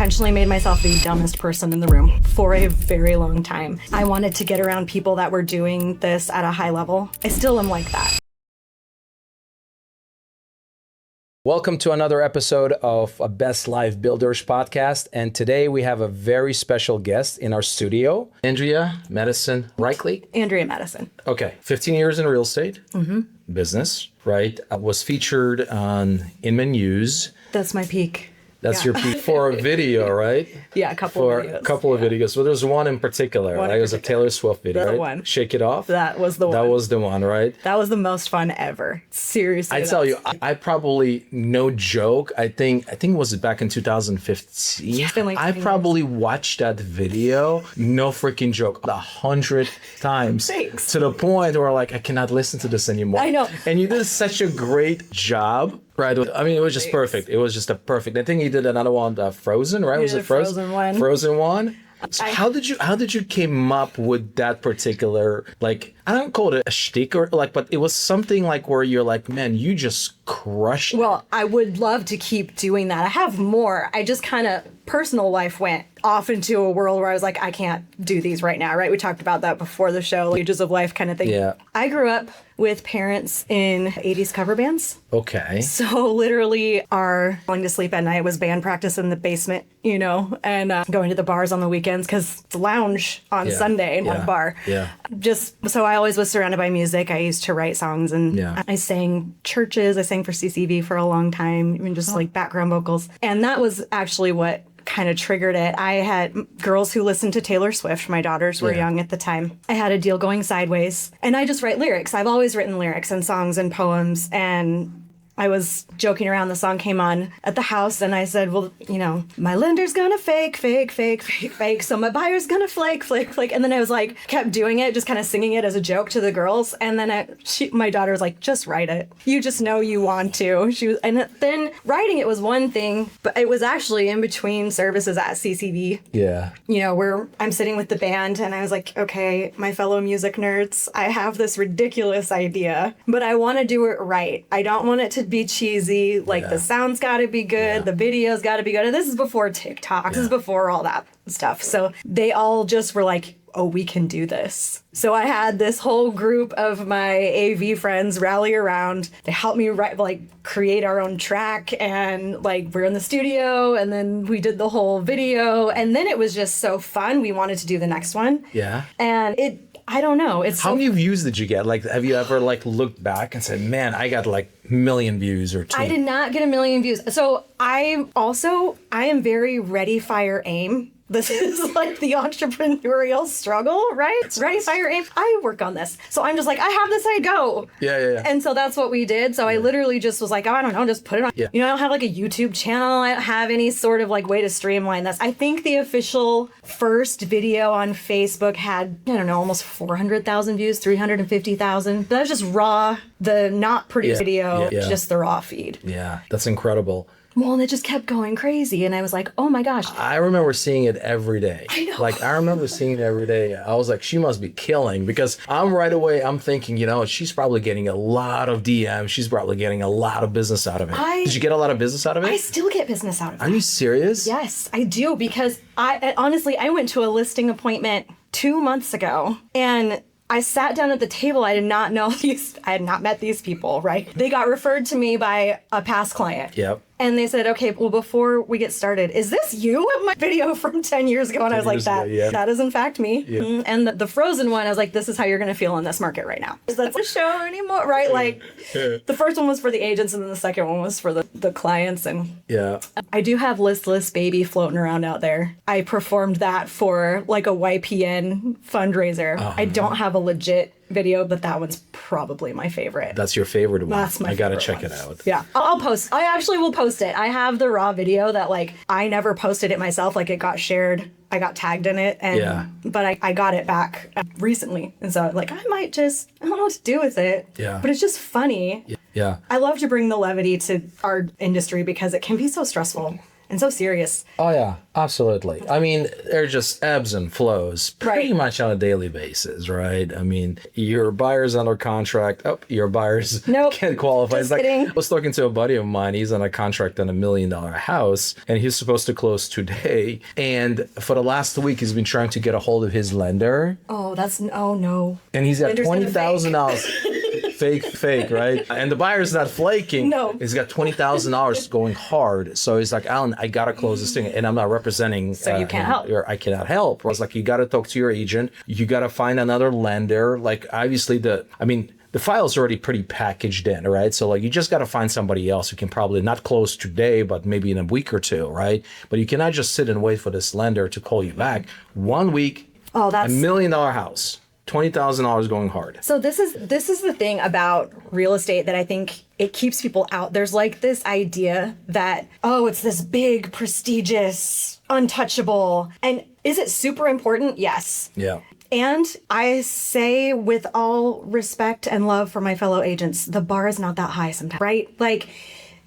intentionally made myself the dumbest person in the room for a very long time. I wanted to get around people that were doing this at a high level. I still am like that. Welcome to another episode of a Best Life Builders podcast. And today we have a very special guest in our studio, Andrea Madison, rightly? Andrea Madison. Okay, 15 years in real estate, business, right? I was featured on Inman News. That's my peak. That's your peak for a video, right? Yeah, a couple of videos. For a couple of videos. So there's one in particular. It was a Taylor Swift video, right? One. Shake It Off. That was the one. That was the one, right? That was the most fun ever. Seriously. I tell you, I probably, no joke, I think was it back in 2015? It's been like I probably watched that video, no freaking joke, 100 times. Thanks. To the point where like, I cannot listen to this anymore. I know. And you did such a great job. Right. I mean, it was just perfect. It was just a perfect. I think you did another one, Frozen, right? Was it Frozen one? Frozen one. So how did you came up with that particular, like, I don't call it a shtick or like, but it was something like where you're like, man, you just crushed. Well, I would love to keep doing that. I have more. I just kind of, personal life went off into a world where I was like, I can't do these right now, right? We talked about that before the show, stages of life kind of thing. Yeah. I grew up with parents in 80s cover bands. Okay. So literally our going to sleep at night was band practice in the basement, you know, and going to the bars on the weekends because it's lounge on Sunday, not a bar. Yeah. Just, so I always was surrounded by music. I used to write songs and I sang churches. I sang for CCV for a long time, even just like background vocals. And that was actually what kind of triggered it. I had girls who listened to Taylor Swift. My daughters were young at the time. I had a deal going sideways and I just write lyrics. I've always written lyrics and songs and poems, and I was joking around. The song came on at the house and I said, well, you know, my lender's gonna fake. So my buyer's gonna flake. And then I was like, kept doing it, just kind of singing it as a joke to the girls. And then my daughter was like, just write it. You just know you want to. And then writing it was one thing, but it was actually in between services at CCV. Yeah. You know, where I'm sitting with the band and I was like, okay, my fellow music nerds, I have this ridiculous idea, but I want to do it right. I don't want it to be cheesy, like the sound's got to be good, the video's got to be good. And this is before TikTok, this is before all that stuff. So they all just were like, oh, we can do this. So I had this whole group of my AV friends rally around. They helped me write, like, create our own track, and like we're in the studio, and then we did the whole video, and then it was just so fun. We wanted to do the next one. Yeah. And I don't know. How many views did you get? Like, have you ever like looked back and said, man, I got like 1 million views or 2? I did not get 1 million views. So I am very ready, fire, aim. This is like the entrepreneurial struggle, right? Ready, fire, aim. I work on this. So I'm just like, I have this, I go. Yeah. And so that's what we did. So I literally just was like, oh, I don't know, just put it on. Yeah. You know, I don't have like a YouTube channel. I don't have any sort of like way to streamline this. I think the official first video on Facebook had, I don't know, almost 400,000 views, 350,000. But that was just raw, the not produced video, just the raw feed. Yeah, that's incredible. Well, and it just kept going crazy. And I was like, oh my gosh. I remember seeing it every day. I know. Like, I remember seeing it every day. I was like, she must be killing, because I'm thinking, you know, she's probably getting a lot of DMs. She's probably getting a lot of business out of it. Did you get a lot of business out of it? I still get business out of it. Are you serious? Yes, I do. Because I honestly went to a listing appointment 2 months ago, and I sat down at the table. I did not know I had not met these people, right? They got referred to me by a past client. Yep. And they said, okay, well, before we get started, is this you? My video from 10 years ago. And I was like, that is in fact me. Yeah. And the Frozen one, I was like, this is how you're going to feel in this market right now. Is that the show anymore? Right? Like the first one was for the agents, and then the second one was for the clients. And I do have Listless Baby floating around out there. I performed that for like a YPN fundraiser. I don't have a legit video, but that one's probably my favorite. That's your favorite one. That's my favorite. I gotta check it out. Yeah, I'll post. I actually will post it. I have the raw video that like I never posted it myself. Like it got shared. I got tagged in it, and but I got it back recently, and so like I don't know what to do with it. Yeah. But it's just funny. Yeah. I love to bring the levity to our industry because it can be so stressful. and so serious. Oh yeah, absolutely. I mean, they're just ebbs and flows pretty much on a daily basis, right? I mean, your buyer's under contract. Oh, your buyers can't qualify. Just it's kidding. I was talking to a buddy of mine. He's on a contract on $1 million house, and he's supposed to close today. And for the last week, he's been trying to get a hold of his lender. Oh, no. And he's got $20,000. Fake, right? And the buyer's not flaking. No. He's got $20,000 going hard. So he's like, Alan, I gotta close this thing, and I'm not representing. So you can't help. I cannot help. I was like, you gotta talk to your agent. You gotta find another lender. Like, obviously, the file's already pretty packaged in, right? So like, you just gotta find somebody else who can probably not close today, but maybe in a week or two, right? But you cannot just sit and wait for this lender to call you back. 1 week, $1 million house. $20,000 going hard. So this is the thing about real estate that I think it keeps people out. There's like this idea that, oh, it's this big, prestigious, untouchable. And is it super important? Yes. Yeah. And I say with all respect and love for my fellow agents, the bar is not that high sometimes, right? Like,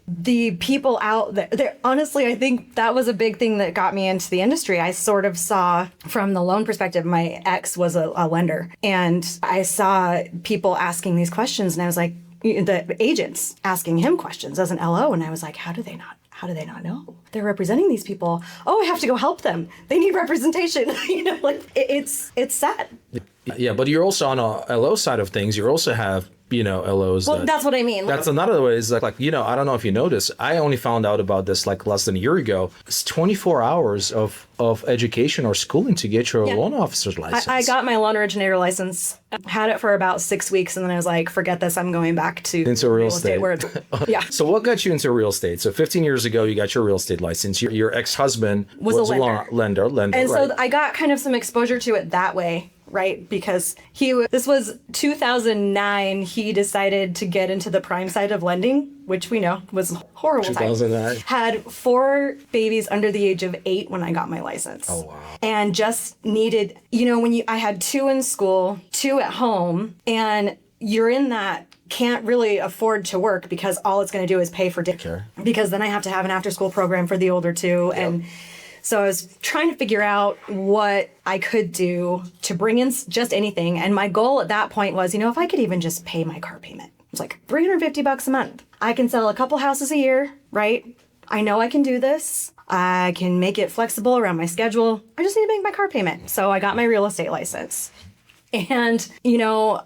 the people out there, honestly, I think that was a big thing that got me into the industry. I sort of saw from the loan perspective, my ex was a lender, and I saw people asking these questions, and I was like, the agents asking him questions as an LO, and I was like, how do they not know? They're representing these people. Oh, I have to go help them. They need representation. Like it's sad. Yeah, but you're also on a LO side of things. You also have, LOs. Well, that's what I mean. That's another way is like, I don't know if you noticed, I only found out about this like less than a year ago. It's 24 hours of education or schooling to get your loan officer's license. I got my loan originator license, had it for about 6 weeks, and then I was like, forget this, I'm going back to into real estate. Yeah. So what got you into real estate? So 15 years ago, you got your real estate license. Your ex-husband was a lender. And so I got kind of some exposure to it that way. Right, because this was 2009. He decided to get into the prime side of lending, which we know was a horrible 2009. time. Had 4 babies under the age of 8 when I got my license. Oh wow! And just needed, I had 2 in school, 2 at home, and you're in that can't really afford to work because all it's going to do is pay for daycare. Because then I have to have an after-school program for the older 2, and. So I was trying to figure out what I could do to bring in just anything. And my goal at that point was, if I could even just pay my car payment. It was like $350 a month. I can sell a couple houses a year, right? I know I can do this. I can make it flexible around my schedule. I just need to make my car payment. So I got my real estate license. And,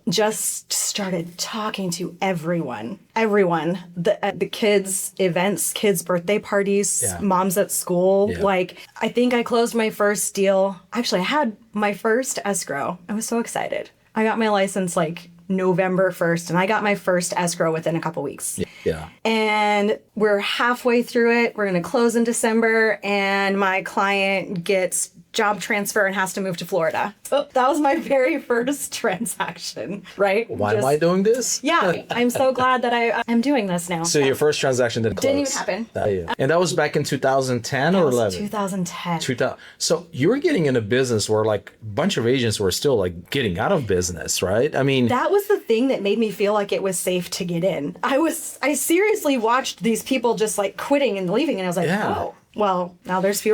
just started talking to everyone, the kids' events, kids' birthday parties, moms at school. Yeah. Like, I think I closed my first deal. Actually, I had my first escrow. I was so excited. I got my license like November 1st, and I got my first escrow within a couple weeks. Yeah. And we're halfway through it. We're going to close in December, and my client gets job transfer and has to move to Florida. So that was my very first transaction, right? Why am I doing this? Yeah, I'm so glad that I'm doing this now. So your first transaction didn't close? Didn't even happen. And that was back in 2010 or 11? 2010. So you were getting in a business where like a bunch of agents were still like getting out of business, right? I mean... That was the thing that made me feel like it was safe to get in. I seriously watched these people just like quitting and leaving, and I was like, oh. Well, now there's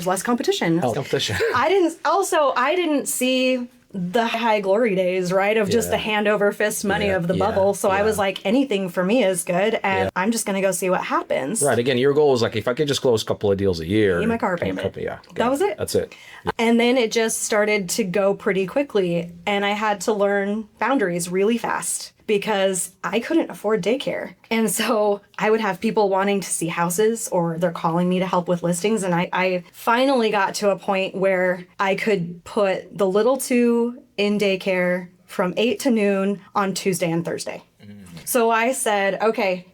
less competition. I didn't see the high glory days, right? Of just the hand over fist money of the bubble. So I was like, anything for me is good. And I'm just going to go see what happens. Right. Again, your goal was like, if I could just close a couple of deals a year. Pay my car payment. That was it. That's it. Yeah. And then it just started to go pretty quickly. And I had to learn boundaries really fast, because I couldn't afford daycare. And so I would have people wanting to see houses, or they're calling me to help with listings. And I finally got to a point where I could put the little 2 in daycare from 8 to noon on Tuesday and Thursday. So I said, okay,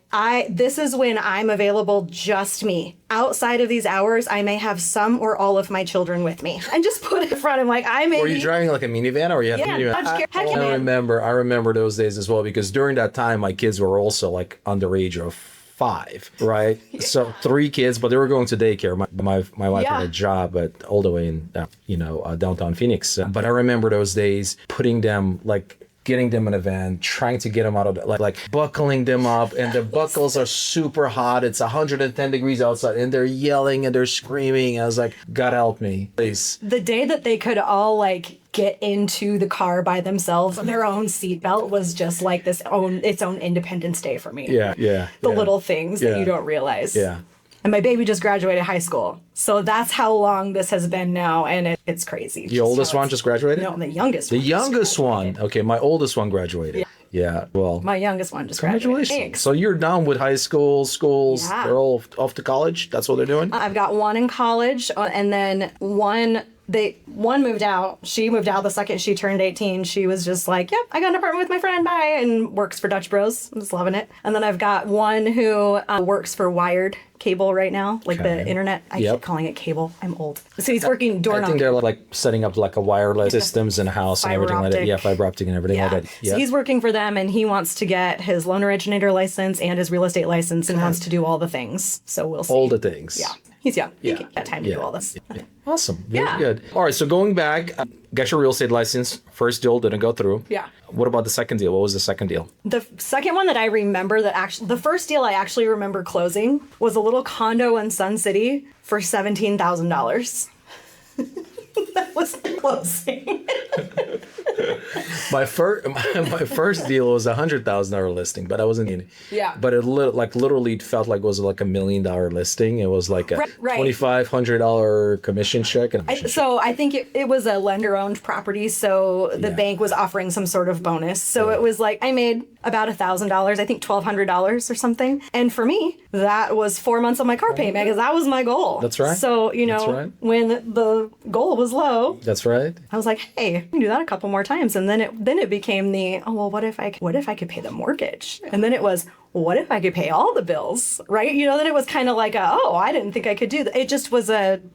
this is when I'm available, just me. Outside of these hours, I may have some or all of my children with me. And just put it in front. I'm like, Were you driving like a minivan, or you had a minivan? I remember those days as well, because during that time, my kids were also like under age of 5, right? So 3 kids, but they were going to daycare. My wife had a job all the way in downtown Phoenix. But I remember those days putting them like getting them in a van, trying to get them out of like buckling them up, and the buckles are super hot. It's 110 degrees outside, and they're yelling and they're screaming. I was like, God help me, please. The day that they could all like get into the car by themselves on their own seatbelt was just like its own Independence Day for me. The little things that you don't realize. Yeah. And my baby just graduated high school. So that's how long this has been now. And it's crazy. The oldest one just graduated? No, the youngest one. The youngest one. Okay, my oldest one graduated. Yeah, well. My youngest one just graduated. Congratulations. Thanks. So you're done with high school, schools. Yeah. They're all off to college? That's what they're doing? I've got one in college, and then one moved out. She moved out the second she turned 18. She was just like, yep, I got an apartment with my friend, bye, and works for Dutch Bros. I'm just loving it. And then I've got one who works for Wired Cable right now, like the internet. I keep calling it cable. I'm old. So he's working door knocking. I think they're like setting up like a wireless systems in a house and everything like that. Yeah, fiber optic and everything like that. Yeah. So he's working for them, and he wants to get his loan originator license and his real estate license and wants to do all the things. So we'll see. All the things. Yeah. He's young. He got time to do all this. Yeah. Awesome. Very good. All right. So going back, got your real estate license. First deal didn't go through. Yeah. What about the second deal? What was the second deal? The second one that I remember the first deal I actually remember closing was a little condo in Sun City for $17,000. That was the closing. My first deal was $100,000 listing, but I wasn't in it. Yeah. But it literally it felt like it was like $1 million listing. It was like a $2,500 commission check. So I think it was a lender-owned property, so the bank was offering some sort of bonus. So it was like I made about $1,000, I think $1,200 or something. And for me, that was 4 months of my car payment because that was my goal. That's right. So when the goal was low, that's right. I was like, hey, I can do that a couple more times. And then it became what if I could pay the mortgage? And then it was, what if I could pay all the bills, right? Then it was kind of like, I didn't think I could do that. It just was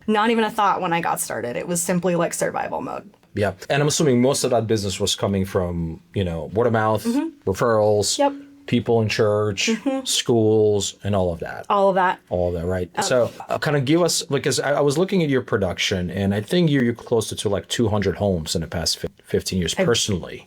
not even a thought when I got started. It was simply like survival mode. Yeah. And I'm assuming most of that business was coming from, word of mouth, referrals. Yep. People in church, schools, and all of that. All of that, right? So kind of give us, because I was looking at your production, and I think you're close to like 200 homes in the past 15 years, personally.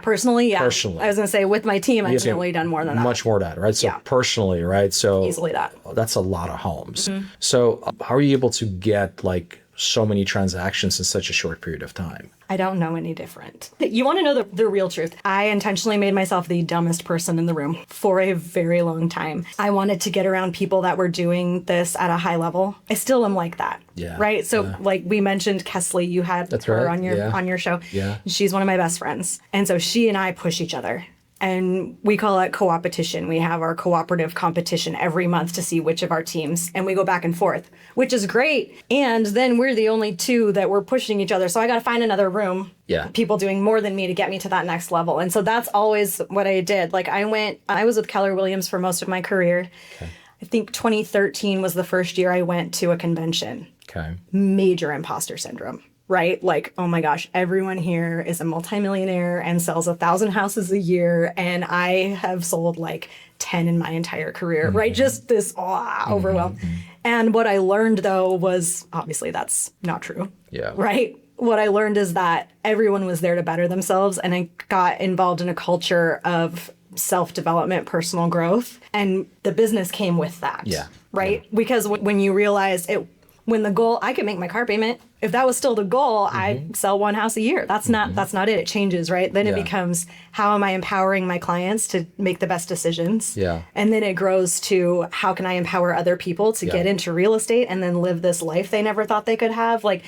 Personally, yeah. Personally. I was going to say, with my team, I've definitely done more than that. Much more than that, right? So personally, right? So easily that. That's a lot of homes. So how are you able to get like so many transactions in such a short period of time? I don't know any different. You want to know the real truth? I intentionally made myself the dumbest person in the room for a very long time. I wanted to get around people that were doing this at a high level. I still am like that. Yeah. Right? So like we mentioned Kesley, you had her on your show. Yeah. She's one of my best friends. And so she and I push each other. And we call it co-opetition. We have our cooperative competition every month to see which of our teams, and we go back and forth, which is great. And then we're the only two that we're pushing each other. So I got to find another room. Yeah. People doing more than me to get me to that next level. And so that's always what I did. Like I was with Keller Williams for most of my career. Okay. I think 2013 was the first year I went to a convention. Okay. Major imposter syndrome. Right? Like, oh my gosh, everyone here is a multimillionaire and sells 1,000 houses a year. And I have sold like 10 in my entire career, right? Just this overwhelm. And what I learned though was obviously that's not true. Yeah. Right? What I learned is that everyone was there to better themselves. And I got involved in a culture of self-development, personal growth. And the business came with that. Yeah. Right? Yeah. Because when you realize when the goal, I could make my car payment. If that was still the goal, I sell one house a year. That's not it. It changes, right? Then it becomes, how am I empowering my clients to make the best decisions? Yeah. And then it grows to, how can I empower other people to get into real estate and then live this life they never thought they could have? Like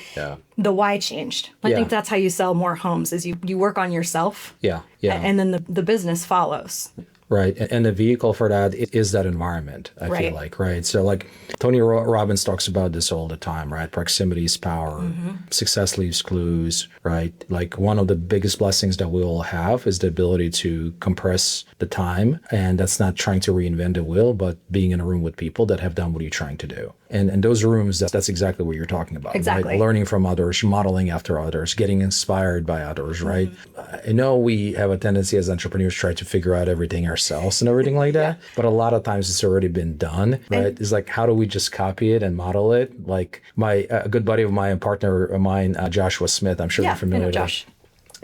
the why changed. I think that's how you sell more homes is you work on yourself. Yeah. Yeah. And then the business follows. Right. And the vehicle for that is that environment, I feel like, right? So like Tony Robbins talks about this all the time, right? Proximity is power, success leaves clues, right? Like one of the biggest blessings that we all have is the ability to compress the time. And that's not trying to reinvent the wheel, but being in a room with people that have done what you're trying to do. And those rooms, that's exactly what you're talking about. Exactly. Right? Learning from others, modeling after others, getting inspired by others, right? I know we have a tendency as entrepreneurs to try to figure out everything ourselves and everything like that. But a lot of times it's already been done, right? It's like, how do we just copy it and model it? Like a good buddy of mine, a partner of mine, Joshua Smith, I'm sure you're familiar with Josh.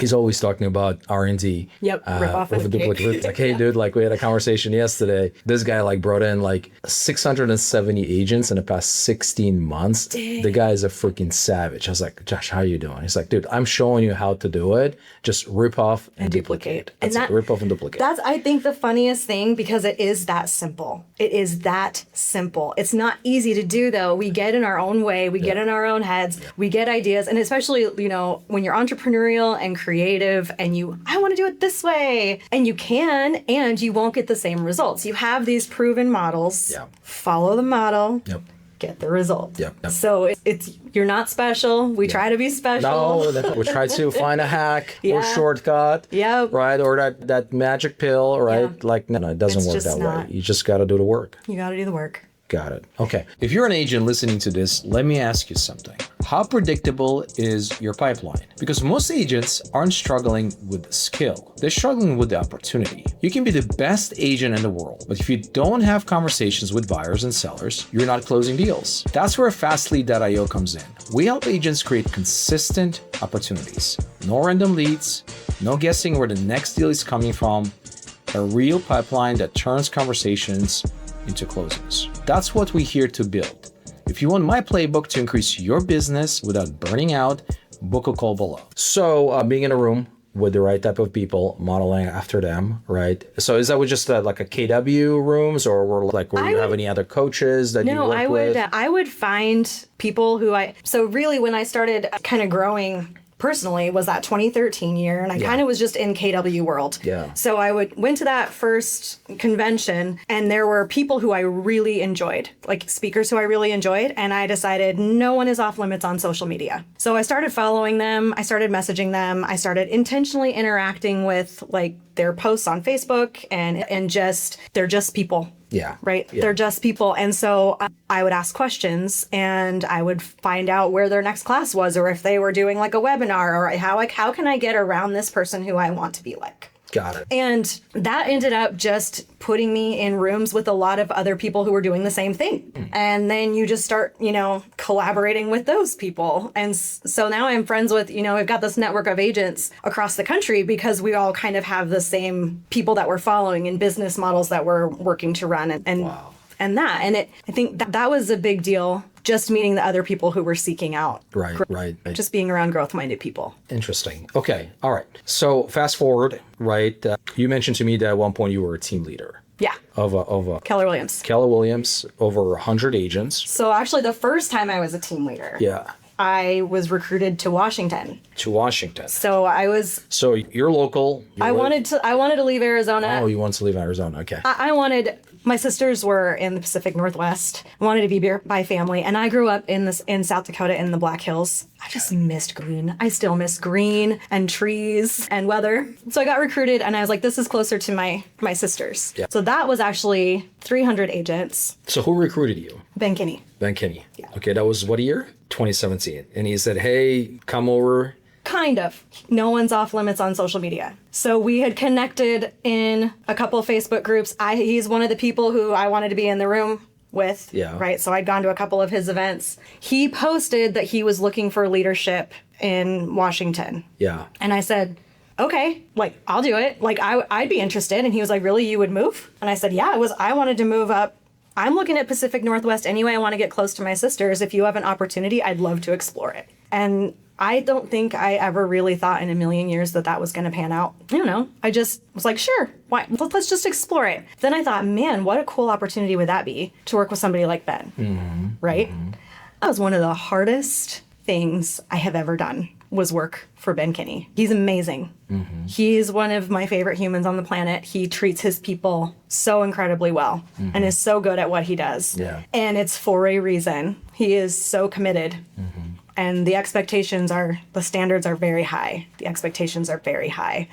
he's always talking about R&D. Yep, rip off and duplicate. Like, hey, dude, like we had a conversation yesterday. This guy like brought in like 670 agents in the past 16 months. Dang. The guy is a freaking savage. I was like, Josh, how are you doing? He's like, dude, I'm showing you how to do it. Just rip off and duplicate. That's it. Rip off and duplicate. That's, I think, the funniest thing, because it is that simple. It is that simple. It's not easy to do, though. We get in our own way. We get in our own heads. We get ideas. And especially, you know, when you're entrepreneurial and creative and I want to do it this way, and you can, and you won't get the same results. You have these proven models. Yeah. Follow the model. Yep. Get the result. Yep. So it's you're not special. We try to be special. No, we try to find a hack or shortcut. Yeah. Right. Or that magic pill. Right. Yeah. Like, no, it doesn't work that way. You just got to do the work. You got to do the work. Got it. Okay. If you're an agent listening to this, let me ask you something. How predictable is your pipeline? Because most agents aren't struggling with the skill. They're struggling with the opportunity. You can be the best agent in the world, but if you don't have conversations with buyers and sellers, you're not closing deals. That's where Fastlead.io comes in. We help agents create consistent opportunities. No random leads, no guessing where the next deal is coming from, a real pipeline that turns conversations into closings. That's what we're here to build. If you want my playbook to increase your business without burning out, book a call below. So being in a room with the right type of people, modeling after them, right? So is that with just like a KW rooms, or were you have any other coaches that you work with? I would find people who so really when I started kind of growing personally was that 2013 year, and I kind of was just in KW world. Yeah. So I went to that first convention, and there were people who I really enjoyed, like speakers who I really enjoyed, and I decided no one is off limits on social media. So I started following them, I started messaging them, I started intentionally interacting with like their posts on Facebook, and just they're just people. Yeah. Right. Yeah. They're just people. And so I would ask questions, and I would find out where their next class was, or if they were doing like a webinar, or how can I get around this person who I want to be like. Got it. And that ended up just putting me in rooms with a lot of other people who were doing the same thing. And then you just start, collaborating with those people. And so now I'm friends with, we've got this network of agents across the country because we all kind of have the same people that we're following and business models that we're working to run. Wow. And I think that was a big deal. Just meeting the other people who were seeking out. Right. Just being around growth-minded people. Interesting. Okay. All right. So fast forward, right? You mentioned to me that at one point you were a team leader. Yeah. Of a Keller Williams. Keller Williams, over 100 agents. So actually the first time I was a team leader. Yeah. I was recruited to Washington. So I was. So you're local. I wanted to leave Arizona. Oh, you wanted to leave Arizona. Okay. I wanted. My sisters were in the Pacific Northwest. I wanted to be by family, and I grew up in South Dakota in the Black Hills. I just missed green. I still miss green and trees and weather. So I got recruited, and I was like, this is closer to my sisters. Yeah. So that was actually 300 agents. So who recruited you? Ben Kinney. Ben Kinney. Yeah. Okay, that was what year? 2017. And he said, hey, come over. Kind of. No one's off limits on social media. So we had connected in a couple of Facebook groups. He's one of the people who I wanted to be in the room with. Yeah. Right. So I'd gone to a couple of his events. He posted that he was looking for leadership in Washington. Yeah. And I said, okay, like, I'll do it. Like, I'd be interested. And he was like, really, you would move? And I said, yeah, I wanted to move up. I'm looking at Pacific Northwest anyway. I want to get close to my sisters. If you have an opportunity, I'd love to explore it. And I don't think I ever really thought in a million years that was going to pan out. I don't know. I just was like, sure, why? Let's just explore it. Then I thought, man, what a cool opportunity would that be to work with somebody like Ben, right? Mm-hmm. That was one of the hardest things I have ever done, was work for Ben Kinney. He's amazing. Mm-hmm. He's one of my favorite humans on the planet. He treats his people so incredibly well and is so good at what he does. Yeah. And it's for a reason. He is so committed. Mm-hmm. And the standards are very high. The expectations are very high.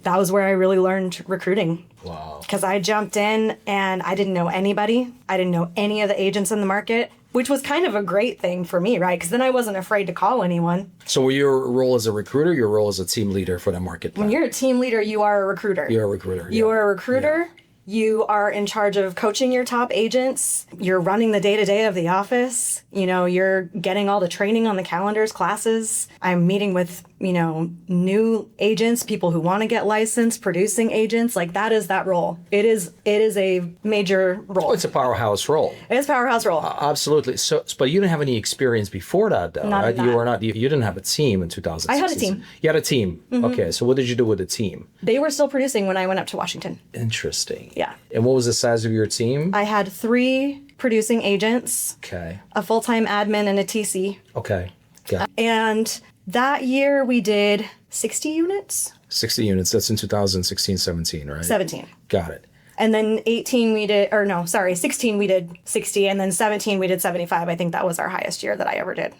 That was where I really learned recruiting. Wow. Because I jumped in and I didn't know anybody. I didn't know any of the agents in the market, which was kind of a great thing for me, right? Because then I wasn't afraid to call anyone. So your role as a recruiter, your role as a team leader for the market? When you're a team leader, you are a recruiter. You're a recruiter. You are a recruiter. Yeah. You are in charge of coaching your top agents. You're running the day-to-day of the office. You're getting all the training on the calendars, classes. I'm meeting with new agents, people who want to get licensed, producing agents. Like that is that role. It is a major role. Oh, it's a powerhouse role. It's a powerhouse role. Absolutely. So, but you didn't have any experience before that, though, Not right? that. You didn't have a team in 2016. I had a team. You had a team. Okay. So what did you do with the team? They were still producing when I went up to Washington. Interesting. Yeah. And what was the size of your team? I had 3 producing agents, Okay. a full-time admin, and a TC. Okay. Got it. And that year we did 60 units. 60 units. That's in 2016, 17, right? 17. Got it. And then 16 we did 60, and then 17 we did 75. I think that was our highest year that I ever did.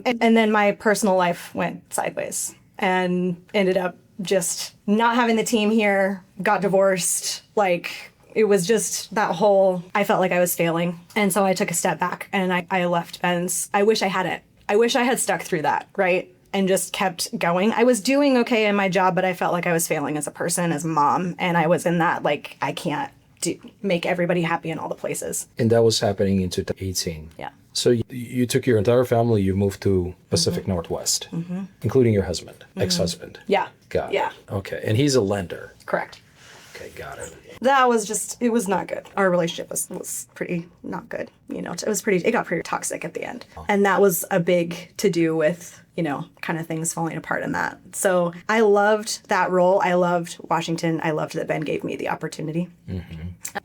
And then my personal life went sideways and ended up just not having the team here, got divorced. Like, it was just that whole, I felt like I was failing. And so I took a step back and I left Ben's. I wish I hadn't. I wish I had stuck through that, right? And just kept going. I was doing okay in my job, but I felt like I was failing as a person, as a mom. And I was in that, like, I can't make everybody happy in all the places. And that was happening in 2018. Yeah. So you took your entire family, you moved to Pacific Northwest, including your husband, ex-husband. Yeah. Got it. Yeah. Okay. And he's a lender. Correct. Okay, got it. That was just, it was not good. Our relationship was pretty not good. It got pretty toxic at the end. And that was a big to do with, kind of things falling apart in that. So I loved that role. I loved Washington. I loved that Ben gave me the opportunity.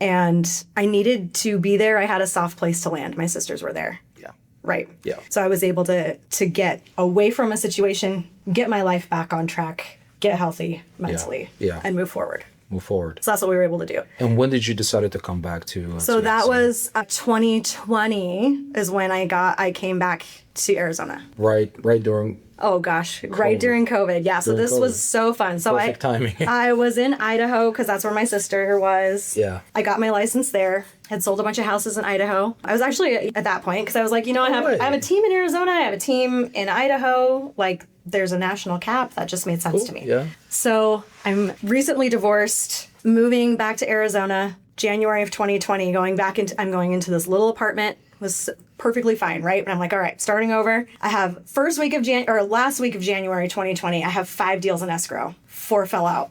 And I needed to be there. I had a soft place to land. My sisters were there. Yeah. Right. Yeah. So I was able to get away from a situation, get my life back on track, get healthy mentally, and move forward. Move forward. So that's what we were able to do. And when did you decide to come back to? So that was 2020 is when I came back to Arizona. Right during. Oh gosh, right during COVID. Yeah. So this was so fun. So Perfect timing. I was in Idaho because that's where my sister was. Yeah. I got my license there. Had sold a bunch of houses in Idaho. I was actually at that point because I was like, I have a team in Arizona. I have a team in Idaho. Like, there's a national cap. That just made sense to me. Yeah. So I'm recently divorced, moving back to Arizona, January of 2020, I'm going into this little apartment. Was perfectly fine, right? But I'm like, all right, starting over. I have last week of January 2020, I have 5 deals in escrow. 4 fell out.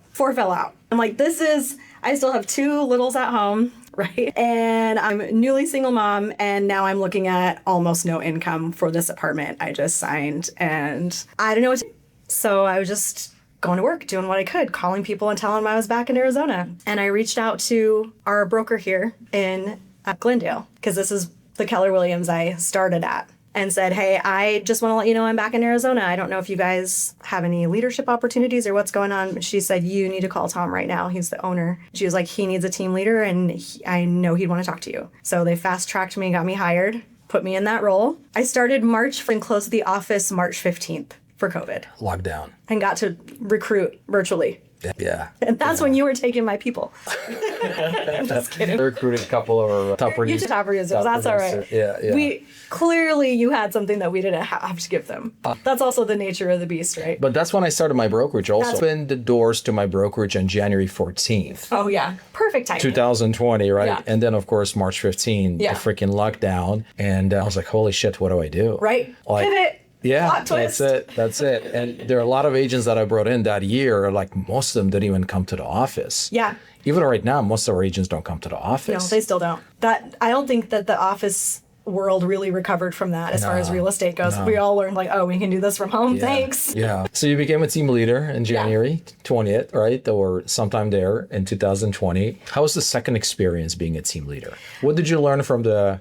I'm like, I still have 2 littles at home, right? And I'm a newly single mom, and now I'm looking at almost no income for this apartment I just signed, and I don't know what to do. So I was just going to work, doing what I could, calling people and telling them I was back in Arizona. And I reached out to our broker here in Glendale, because this is the Keller Williams I started at, and said, hey, I just want to let you know I'm back in Arizona. I don't know if you guys have any leadership opportunities or what's going on. She said, you need to call Tom right now. He's the owner. She was like, he needs a team leader, and I know he'd want to talk to you. So they fast-tracked me, got me hired, put me in that role. I started March and closed the office March 15th for COVID. Lockdown. And got to recruit virtually. Yeah. And that's when you were taking my people. I'm just kidding. I recruited a couple of top producers. You did top producers. That's all right. Yeah. Clearly you had something that we didn't have to give them. That's also the nature of the beast, right? But that's when I started my brokerage also. Opened the doors to my brokerage on January 14th. Oh, yeah. Perfect timing. 2020, right? Yeah. And then, of course, March 15, the freaking lockdown. And I was like, holy shit, what do I do? Right. Like, pivot. Yeah, Plot twist. That's it. And there are a lot of agents that I brought in that year, like most of them didn't even come to the office. Yeah. Even right now, most of our agents don't come to the office. No, they still don't. I don't think that the office world really recovered from that as far as real estate goes. We all learned like, oh, we can do this from home. Thanks. Yeah. So you became a team leader in January 20th, right? Or sometime there in 2020. How was the second experience being a team leader? What did you learn from the,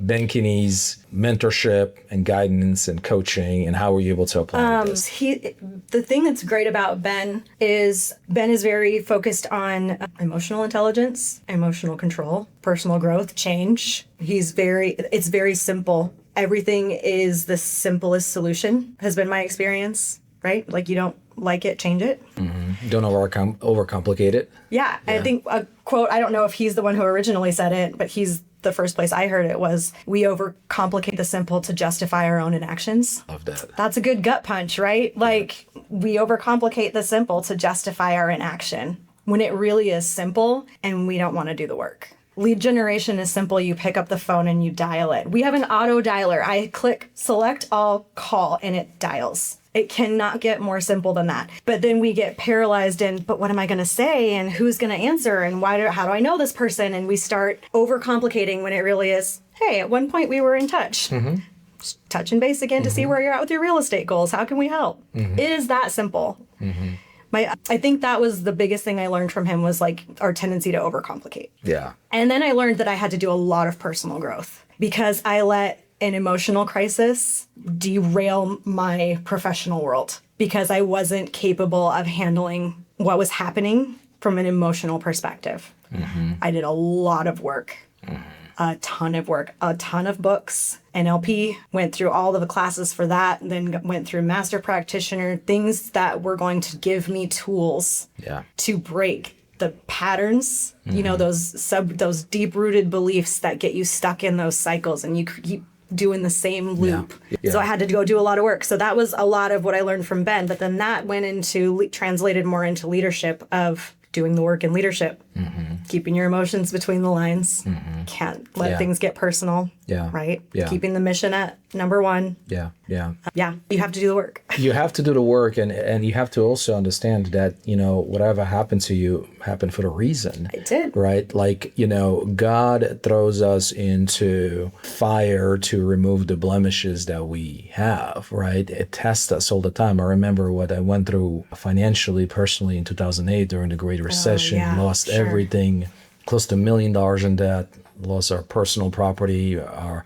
Ben Kinney's mentorship and guidance and coaching, and how were you able to apply this? The thing that's great about Ben is very focused on emotional intelligence, emotional control, personal growth, change. It's very simple. Everything is the simplest solution, has been my experience, right? Like, you don't like it, change it. Mm-hmm. Don't overcomplicate it. Yeah. I think a quote, I don't know if he's the one who originally said it, but he's the first place I heard it was, we overcomplicate the simple to justify our own inactions. Love that. That's a good gut punch, right? Like, we overcomplicate the simple to justify our inaction when it really is simple and we don't want to do the work. Lead generation is simple. You pick up the phone and you dial it. We have an auto dialer. I click select all, call, and it dials. It cannot get more simple than that. But then we get paralyzed in, but what am I going to say? And who's going to answer? And how do I know this person? And we start overcomplicating when it really is, hey, at one point we were in touch. Just touch and base again to see where you're at with your real estate goals. How can we help? It is that simple. I think that was the biggest thing I learned from him was like our tendency to overcomplicate. Yeah. And then I learned that I had to do a lot of personal growth because I let an emotional crisis derail my professional world because I wasn't capable of handling what was happening from an emotional perspective. I did a lot of work. A ton of work, a ton of books, NLP, went through all of the classes for that, and then went through master practitioner, things that were going to give me tools to break the patterns, you know, those deep-rooted beliefs that get you stuck in those cycles and you keep doing the same loop. So I had to go do a lot of work. So that was a lot of what I learned from Ben, but then that went into, translated more into leadership of doing the work in leadership, keeping your emotions between the lines, can't let things get personal, right? Keeping the mission at number one. You have to do the work. You have to do the work, and you have to also understand that, you know, whatever happened to you happened for a reason. It did. Right? Like, you know, God throws us into fire to remove the blemishes that we have, right? It tests us all the time. I remember what I went through financially, personally in 2008 during the Great Recession, lost everything, close to $1 million in debt, lost our personal property.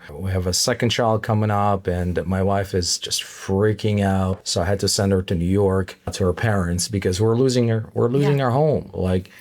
We have a second child coming up, and my wife is just freaking out. So I had to send her to New York to her parents because we're losing our home.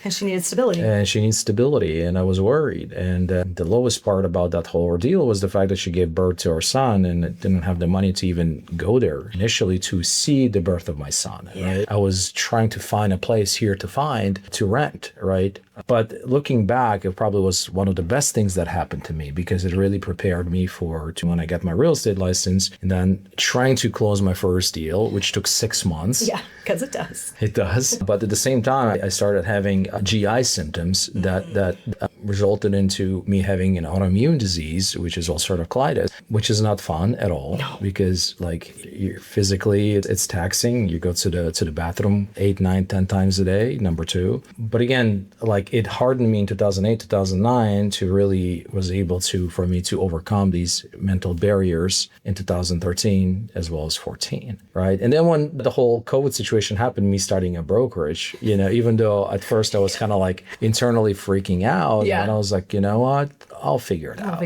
And she needed stability. And I was worried. And the lowest part about that whole ordeal was the fact that she gave birth to our son and didn't have the money to even go there initially to see the birth of my son. Right? I was trying to find a place here to rent, right? But looking back, it probably was one of the best things that happened to me because it really prepared me for when I got my real estate license and then trying to close my first deal, which took 6 months. Yeah, because it does. It does. But at the same time, I started having GI symptoms that resulted into me having an autoimmune disease, which is ulcerative colitis, which is not fun at all because like you're physically it's taxing. You go to the bathroom 8, 9, 10 times a day, number two. But again, like it hardened me in 2008, 2009 to really was able for me to overcome these mental barriers in 2013 as well as 14, right? And then when the whole COVID situation happened, me starting a brokerage, you know, even though at first I was kind of like internally freaking out, and I was like, you know what, I'll figure it out. I'll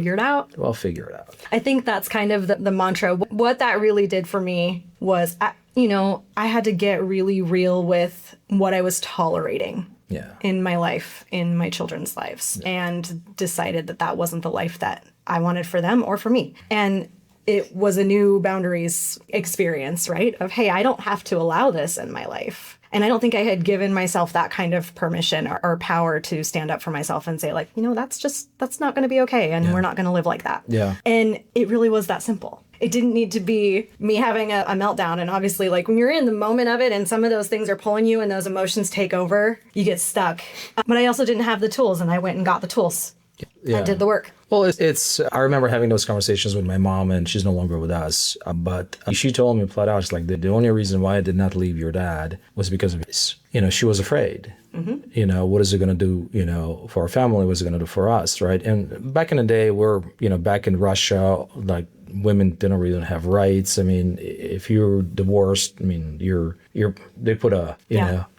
figure it out. I think that's kind of the mantra. What that really did for me was, I had to get really real with what I was tolerating. In my life, in my children's lives, and decided that wasn't the life that I wanted for them or for me. And it was a new boundaries experience, right? Of, hey, I don't have to allow this in my life. And I don't think I had given myself that kind of permission or power to stand up for myself and say, like, that's not going to be okay. And we're not going to live like that. And it really was that simple. It didn't need to be me having a meltdown. And obviously, like when you're in the moment of it and some of those things are pulling you and those emotions take over, you get stuck. But I also didn't have the tools, and I went and got the tools. I did the work. Well, I remember having those conversations with my mom, and she's no longer with us. But she told me flat out, she's like, the only reason why I did not leave your dad was because of this. You know, she was afraid. You know, what is it going to do, you know, for our family? What is it going to do for us, right? And back in the day, back in Russia, like women didn't really have rights. I mean, if you're divorced, I mean, they put a,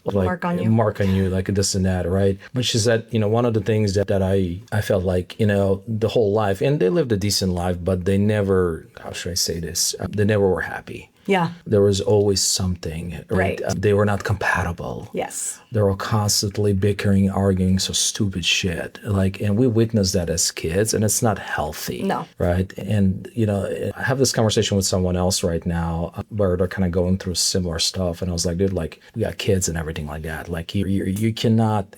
mark on you, like this and that, right? But she said, one of the things that I felt like, the whole life, and they lived a decent life, but they never, how should I say this? They never were happy. Yeah. There was always something, right? They were not compatible. Yes. They were constantly bickering, arguing, so stupid shit. And we witnessed that as kids, and it's not healthy. No. Right? And, I have this conversation with someone else right now where they're kind of going through similar stuff. And I was like, dude, like, we got kids and everything like that. Like, you cannot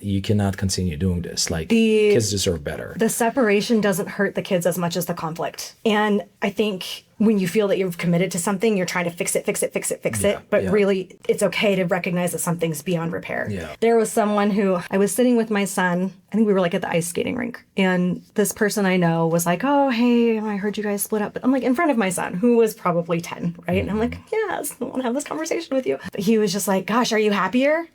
continue doing this. Like, kids deserve better. The separation doesn't hurt the kids as much as the conflict. And I think when you feel that you've committed to something, you're trying to fix it. But really, it's okay to recognize that something's beyond repair. Yeah. There was someone who I was sitting with my son. I think we were like at the ice skating rink. And this person I know was like, oh, hey, I heard you guys split up. But I'm like in front of my son, who was probably 10, right? And I'm like, yes, I want to have this conversation with you. But he was just like, gosh, are you happier?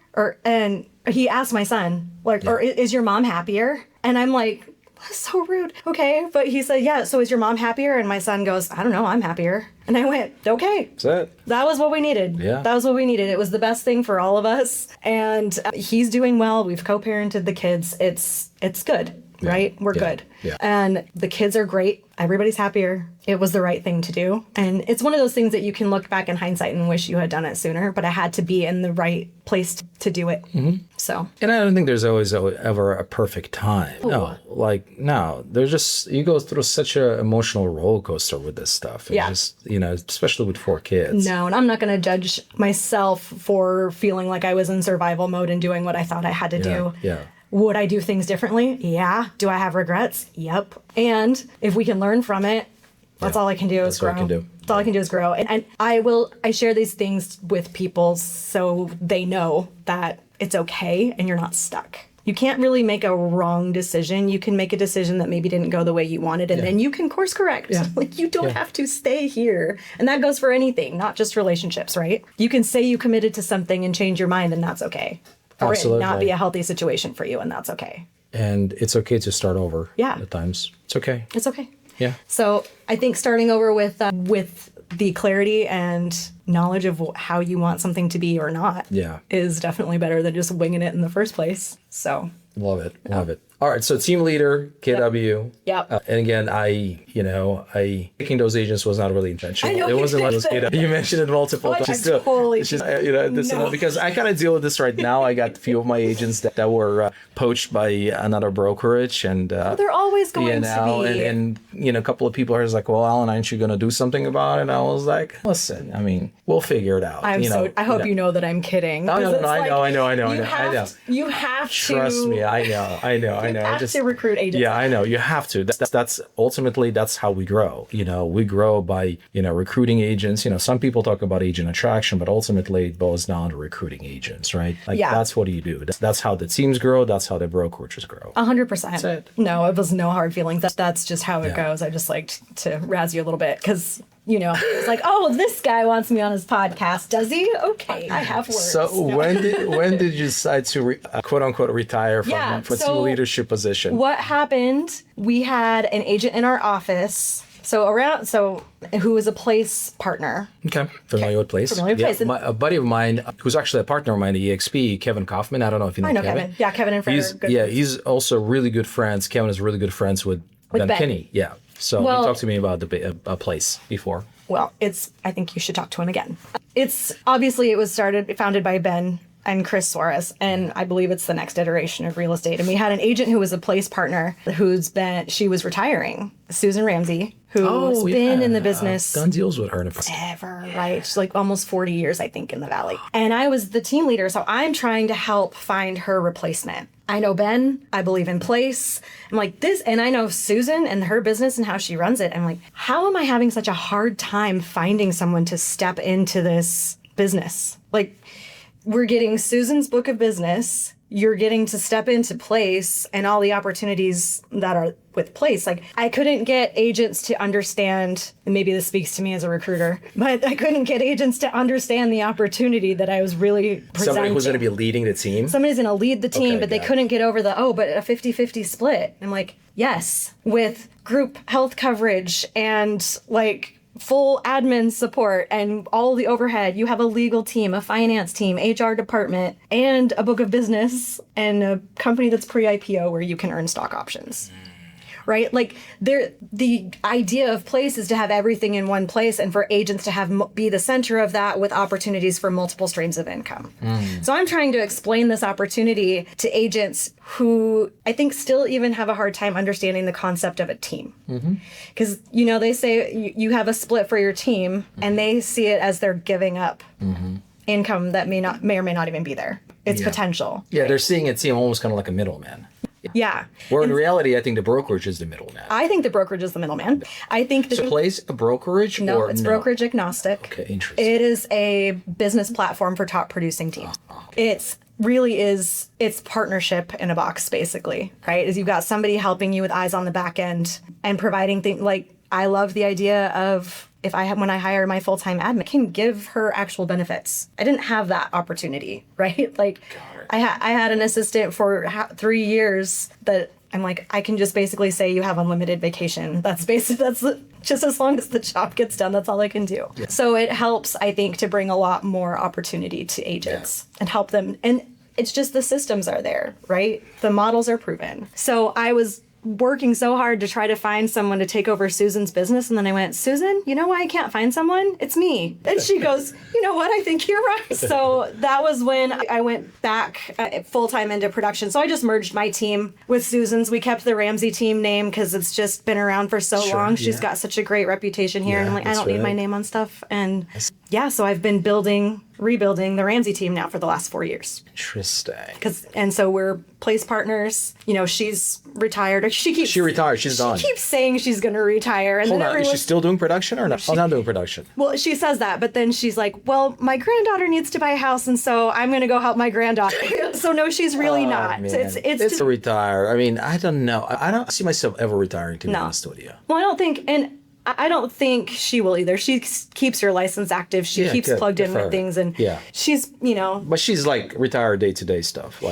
And he asked my son, like, or is your mom happier? And I'm like, that's so rude. Okay. But he said, yeah, so is your mom happier? And my son goes, I don't know, I'm happier. And I went, okay. That's it. That was what we needed. Yeah. That was what we needed. It was the best thing for all of us. And he's doing well. We've co-parented the kids. It's good. Right? We're good. Yeah. And the kids are great. Everybody's happier. It was the right thing to do. And it's one of those things that you can look back in hindsight and wish you had done it sooner, but I had to be in the right place to do it. So. And I don't think there's always ever a perfect time. No, there's just, you go through such an emotional roller coaster with this stuff. It's just, especially with 4 kids. No, and I'm not going to judge myself for feeling like I was in survival mode and doing what I thought I had to do. Yeah. Would I do things differently? Yeah. Do I have regrets? Yep. And if we can learn from it, that's all I can do is grow. That's all I can do is grow. And I share these things with people so they know that it's okay and you're not stuck. You can't really make a wrong decision. You can make a decision that maybe didn't go the way you wanted, and then you can course correct. Yeah. Like, you don't have to stay here. And that goes for anything, not just relationships, right? You can say you committed to something and change your mind, and that's okay. Or it not be a healthy situation for you, and that's okay. And it's okay to start over. Yeah. At times. It's okay. It's okay. Yeah. So I think starting over with the clarity and knowledge of how you want something to be or not is definitely better than just winging it in the first place. So. Love it. All right. So team leader, KW. Yep. And again, picking those agents was not really intentional. It wasn't like those KW. You mentioned it multiple times. Because I kind of deal with this right now. I got a few of my agents that were poached by another brokerage, and they're always going to be. And a couple of people are like, well, Alan, aren't you going to do something about it? And I was like, listen, I mean, we'll figure it out. I hope you know that I'm kidding. No, I know. You have to. Trust me, I know. You have to recruit agents. Yeah, I know. You have to. That's ultimately that's how we grow. We grow by recruiting agents. Some people talk about agent attraction, but ultimately it boils down to recruiting agents, right? That's what you do. That's how the teams grow. That's how the brokerages grow. 100%. That's it. No, it was no hard feelings. That's just how it goes. I just liked to razz you a little bit because. It's like, oh, this guy wants me on his podcast, does he? Okay, I have words. So when did you decide to quote unquote retire from team leadership position? What happened? We had an agent in our office. Who was a place partner. Okay, familiar with place. A buddy of mine, who's actually a partner of mine at EXP, Kevin Kaufman. I don't know if you know Kevin. Kevin. Yeah, Kevin and Fred are good friends. He's also really good friends. Kevin is really good friends with Ben Kinney. Yeah. So he talked to me about a place before. Well, I think you should talk to him again. It was founded by Ben and Chris Suarez, and I believe it's the next iteration of real estate. And we had an agent who was a place partner she was retiring, Susan Ramsey, who's been in the business. Done deals with her forever, right? She's like almost 40 years, I think, in the Valley. And I was the team leader, so I'm trying to help find her replacement. I know Ben, I believe in place. I'm like this, and I know Susan and her business and how she runs it. I'm like, how am I having such a hard time finding someone to step into this business? Like, we're getting Susan's book of business. You're getting to step into place and all the opportunities that are with place. Like, I couldn't get agents to understand, and maybe this speaks to me as a recruiter, but I couldn't get agents to understand the opportunity that I was really presenting. Somebody who's going to be leading the team? Somebody's going to lead the team, but they couldn't get over but a 50-50 split. I'm like, yes, with group health coverage and like full admin support and all the overhead. You have a legal team, a finance team, HR department, and a book of business and a company that's pre-IPO where you can earn stock options. Right? Like, the idea of place is to have everything in one place and for agents to be the center of that with opportunities for multiple streams of income. So I'm trying to explain this opportunity to agents who I think still even have a hard time understanding the concept of a team. Because, they say you have a split for your team and they see it as they're giving up income that may or may not even be there. It's potential. Yeah, right? They're seeing a team almost kind of like a middleman. Yeah. Where in reality, I think the brokerage is the middleman. I think the brokerage is the middleman. I think So plays a brokerage no, or it's no? brokerage agnostic. Okay, interesting. It is a business platform for top producing teams. It's really is, it's partnership in a box, basically, right? Is you've got somebody helping you with eyes on the back end and providing things like, I love the idea of when I hire my full-time admin, I can give her actual benefits. I didn't have that opportunity, right? Like I had an assistant for 3 years that I'm like, I can just basically say you have unlimited vacation. That's just as long as the job gets done, that's all I can do. Yeah. So it helps, I think, to bring a lot more opportunity to agents and help them. And it's just the systems are there, right? The models are proven. So I was working so hard to try to find someone to take over Susan's business. And then I went, Susan, you know why I can't find someone? It's me. And she goes, you know what? I think you're right. So that was when I went back full-time into production. So I just merged my team with Susan's. We kept the Ramsey team name because it's just been around for so long. She's got such a great reputation here. And I'm like, I don't need my name on stuff. And so I've been rebuilding the Ramsey team now for the last 4 years. Interesting. And so we're place partners. You know, she's retired. She retired. She's done. She keeps saying she's going to retire. And hold on, is she still doing production or not? She's not doing production. Well, she says that, but then she's like, well, my granddaughter needs to buy a house, and so I'm going to go help my granddaughter. So no, she's really not. Man. It's just to retire. I mean, I don't know. I don't see myself ever retiring, to be honest with you. Well, I don't think she will either. She keeps her license active. She keeps plugged in with things, and she's, But she's like retired day-to-day stuff.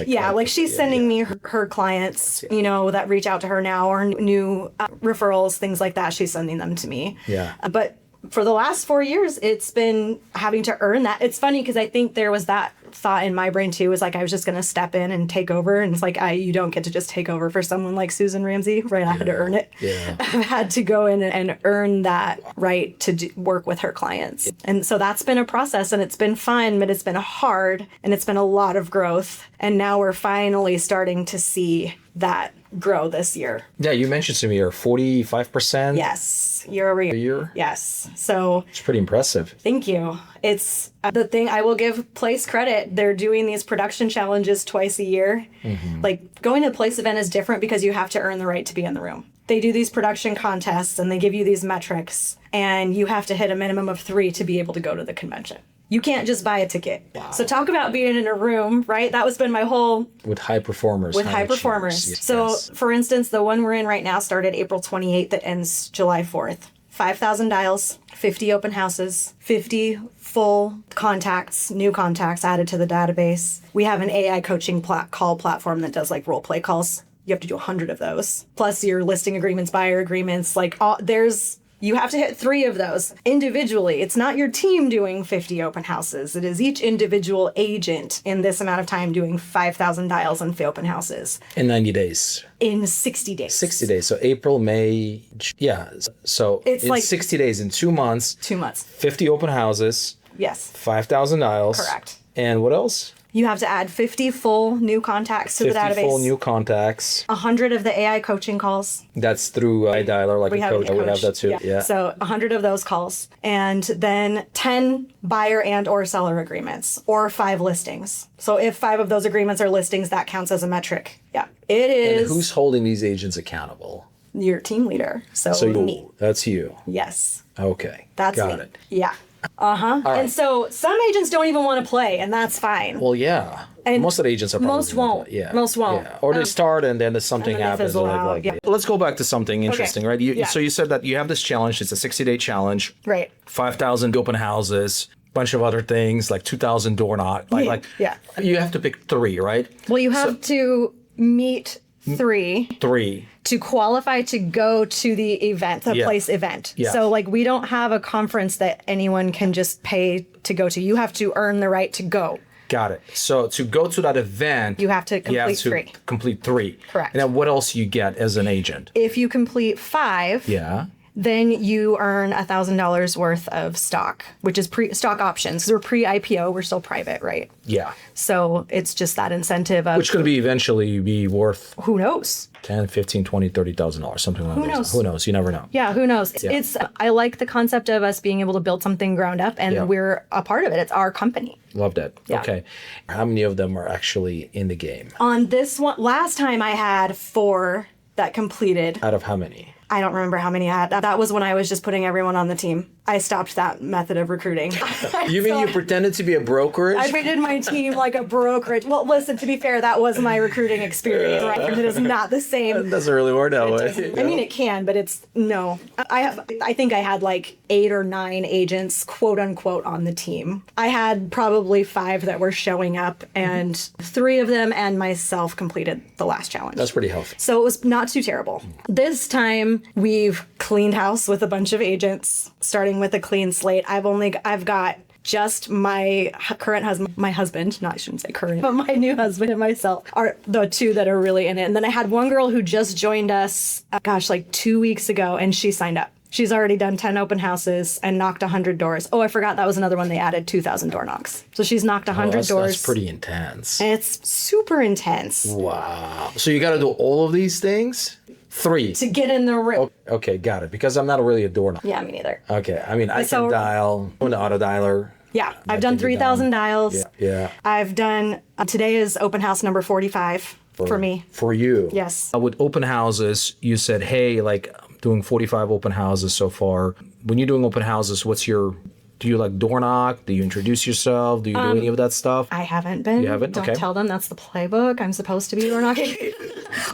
She's sending me her clients, that reach out to her now, or new referrals, things like that. She's sending them to me. Yeah. But for the last 4 years, it's been having to earn that. It's funny because I think there was that thought in my brain too, was like I was just going to step in and take over. And it's like, you don't get to just take over for someone like Susan Ramsey, right? I had to earn it. Yeah. I've had to go in and earn that right to work with her clients. Yeah. And so that's been a process, and it's been fun, but it's been hard, and it's been a lot of growth. And now we're finally starting to see that grow this year. Yeah, you mentioned to me you're 45%. Yes, year over year. Yes. So it's pretty impressive. Thank you. It's the thing, I will give Place credit. They're doing these production challenges twice a year. Mm-hmm. Like going to the Place event is different because you have to earn the right to be in the room. They do these production contests and they give you these metrics, and you have to hit a minimum of 3 to be able to go to the convention. You can't just buy a ticket. Wow. So talk about being in a room, right? That was been my whole... With high performers. Yes. So, for instance, the one we're in right now started April 28th that ends July 4th. 5,000 dials, 50 open houses, 50 full contacts, new contacts added to the database. We have an AI coaching call platform that does like role play calls. You have to do 100 of those. Plus your listing agreements, buyer agreements, you have to hit 3 of those individually. It's not your team doing 50 open houses. It is each individual agent in this amount of time doing 5,000 dials and open houses. In 90 days. In 60 days. 60 days. So April, May, So it's like 60 days, in 2 months. 2 months. 50 open houses. Yes. 5,000 dials. Correct. And what else? You have to add 50 full new contacts to the database. 50 full new contacts. 100 of the AI coaching calls. That's through iDialer, like a coach. I would have that too. Yeah. So 100 of those calls. And then 10 buyer and or seller agreements, or 5 listings. So if 5 of those agreements are listings, that counts as a metric. Yeah. It is. And who's holding these agents accountable? Your team leader. So me. That's you. Yes. Okay. That's Got me. it. Yeah. Uh-huh. Right. And so some agents don't even want to play, and that's fine. Well, yeah. And most of the agents are probably most won't. Play. Yeah. Most won't. Yeah. Or they start and then something happens. Let's go back to something interesting, right? So you said that you have this challenge. It's a 60-day challenge. Right. 5,000 open houses, bunch of other things, like 2,000 door knock. You have to pick 3, right? Well, you have to meet 3. 3. To qualify to go to the event, the Place event. Yeah. So we don't have a conference that anyone can just pay to go to. You have to earn the right to go. Got it. So to go to that event, you have to complete 3. Correct. And then what else you get as an agent? If you complete 5, then you earn $1,000 worth of stock, which is stock options. We're pre-IPO, we're still private, right? Yeah. So it's just that incentive of, Which could be eventually be worth who knows? 10, 15, 20, $30,000, something like that. Who knows? Who knows? You never know. Yeah, who knows? Yeah. I like the concept of us being able to build something ground up, and we're a part of it. It's our company. Love that. Yeah. Okay. How many of them are actually in the game? On this one, last time I had 4 that completed. Out of how many? I don't remember how many I had. That was when I was just putting everyone on the team. I stopped that method of recruiting. You mean you pretended to be a brokerage? I treated my team like a brokerage. Well, listen, to be fair, that was my recruiting experience, right? It is not the same. It doesn't really work that way. I mean, it can, but it's no. I think I had like 8 or 9 agents, quote unquote, on the team. I had probably 5 that were showing up, and 3 of them and myself completed the last challenge. That's pretty healthy. So it was not too terrible. This time we've cleaned house with a bunch of agents, starting with a clean slate. I've got just my current husband, I shouldn't say current, but my new husband and myself are the 2 that are really in it. And then I had one girl who just joined us, like 2 weeks ago, and she signed up. She's already done 10 open houses and knocked 100 doors. Oh, I forgot that was another one. They added 2,000 door knocks. So she's knocked 100 doors. That's pretty intense. It's super intense. Wow. So you got to do all of these things? 3. To get in the room. Okay, got it. Because I'm not really a door knocker. Yeah, me neither. Okay, I mean, I can dial on the auto dialer. Yeah, I've done 3,000 dials. Yeah. I've done, today is open house number 45 for me. For you. Yes. With open houses, you said, hey, like, I'm doing 45 open houses so far. When you're doing open houses, do you like door knock? Do you introduce yourself? Do you do any of that stuff? I haven't been. You haven't? Don't Okay. tell them that's the playbook. I'm supposed to be door knocking.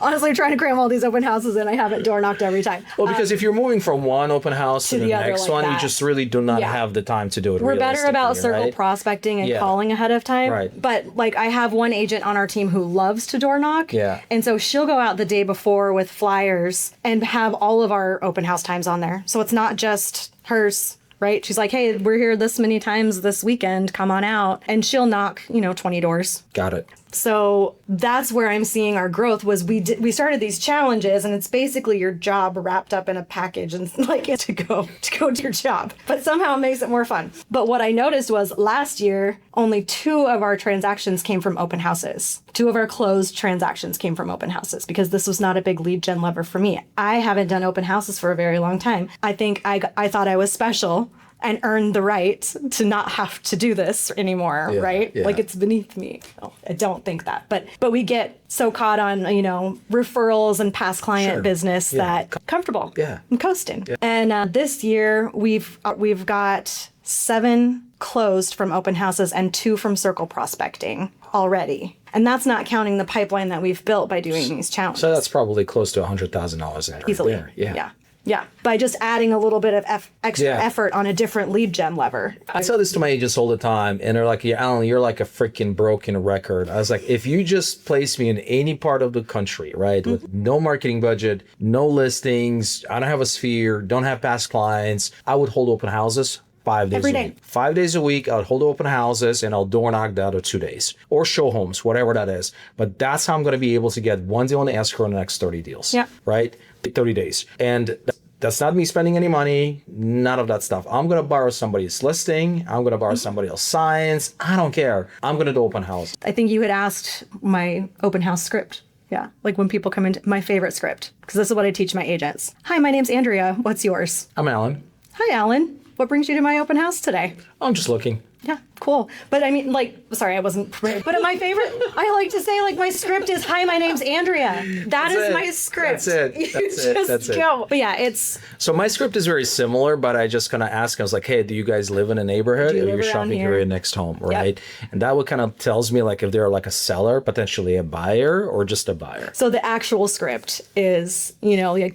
Honestly, trying to cram all these open houses in, I haven't door knocked every time. Well, because if you're moving from one open house to the other next like one, you that. just really do not have the time to do it. We're better about circle right? prospecting and calling ahead of time. Right. But like I have one agent on our team who loves to door knock. Yeah. And so she'll go out the day before with flyers and have all of our open house times on there. So it's not just hers. Right? She's like, hey, we're here this many times this weekend. Come on out. And she'll knock, 20 doors. Got it. So that's where I'm seeing our growth was we started these challenges, and it's basically your job wrapped up in a package and like to go do your job. But somehow it makes it more fun. But what I noticed was last year, only 2 of our transactions came from open houses. 2 of our closed transactions came from open houses because this was not a big lead gen lever for me. I haven't done open houses for a very long time. I think I thought I was special and earned the right to not have to do this anymore, right? Yeah. Like it's beneath me. No, I don't think that. But we get so caught on, referrals and past client business that comfortable. Yeah. I'm coasting. Yeah. And this year we've got 7 closed from open houses and 2 from circle prospecting already. And that's not counting the pipeline that we've built by doing these challenges. So that's probably close to $100,000 in there. Easily. There. Yeah. Yeah, by just adding a little bit of extra effort on a different lead gen lever. I tell this to my agents all the time, and they're like, yeah, Alan, you're like a freaking broken record. I was like, if you just place me in any part of the country, right, with no marketing budget, no listings, I don't have a sphere, don't have past clients, I would hold open houses 5 days Every a day. week. 5 days a week, I would hold open houses, and I'll door knock the other 2 days. Or show homes, whatever that is. But that's how I'm going to be able to get one deal in the escrow in the next 30 deals. Yeah. Right? 30 days. And that's not me spending any money, none of that stuff. I'm going to borrow somebody's listing. I'm going to borrow somebody else's signs. I don't care. I'm going to do open house. I think you had asked my open house script. Yeah, like when people come into my favorite script, because this is what I teach my agents. Hi, my name's Andrea. What's yours? I'm Alan. Hi, Alan. What brings you to my open house today? I'm just looking. Yeah, cool. But I mean, sorry, I wasn't prepared. But my favorite, I like to say, my script is, hi, my name's Andrea. That's my script. That's it. That's it. Go. But yeah, it's... So my script is very similar, but I just kind of ask, I was like, hey, do you guys live in a neighborhood? Do you Or live you're around shopping here? your next home, right? Yep. And that would kind of tells me if they're like a seller, potentially a buyer, or just a buyer. So the actual script is,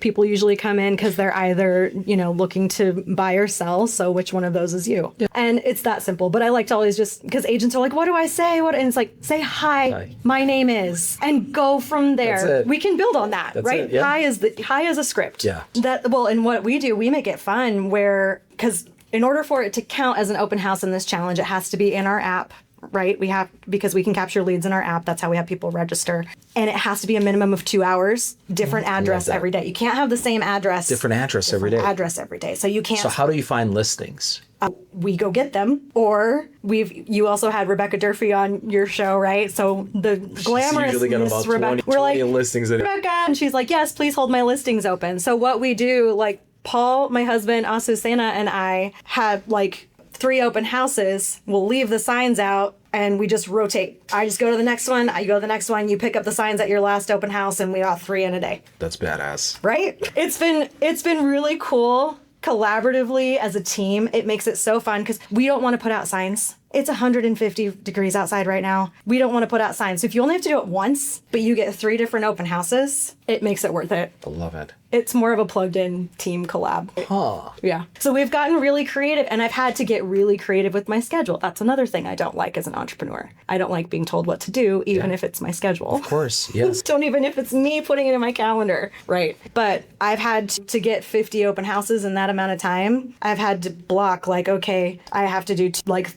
people usually come in because they're either, looking to buy or sell. So which one of those is you? Yeah. And it's that simple. But I like to always just, because agents are like, what do I say? And it's like, say hi, my name is, and go from there. That's it. We can build on that, That's right? it, yeah. Hi is a script. Yeah. And what we do, we make it fun because in order for it to count as an open house in this challenge, it has to be in our app right? Because we can capture leads in our app. That's how we have people register. And it has to be a minimum of 2 hours, different address every day. You can't have the same address. Different address every day. So you can't. So how do you find listings? We go get them, or you also had Rebecca Durfee on your show, right? So the glamorous Miss Rebecca, we're like, listings Rebecca, and she's like, yes, please hold my listings open. So what we do, like Paul, my husband, Asusena, and I had like 3 open houses. We'll leave the signs out and we just rotate. I just go to the next one, I go to the next one, you pick up the signs at your last open house, and we got 3 in a day. That's badass. Right? It's been really cool. Collaboratively as a team, it makes it so fun because we don't want to put out signs. It's 150 degrees outside right now. We don't want to put out signs. So if you only have to do it once, but you get 3 different open houses, it makes it worth it. I love it. It's more of a plugged-in team collab. Huh. Yeah. So we've gotten really creative, and I've had to get really creative with my schedule. That's another thing I don't like as an entrepreneur. I don't like being told what to do, even if it's my schedule. Of course, yes. Don't even if it's me putting it in my calendar. Right. But I've had to get 50 open houses in that amount of time. I've had to block, like, okay, I have to do,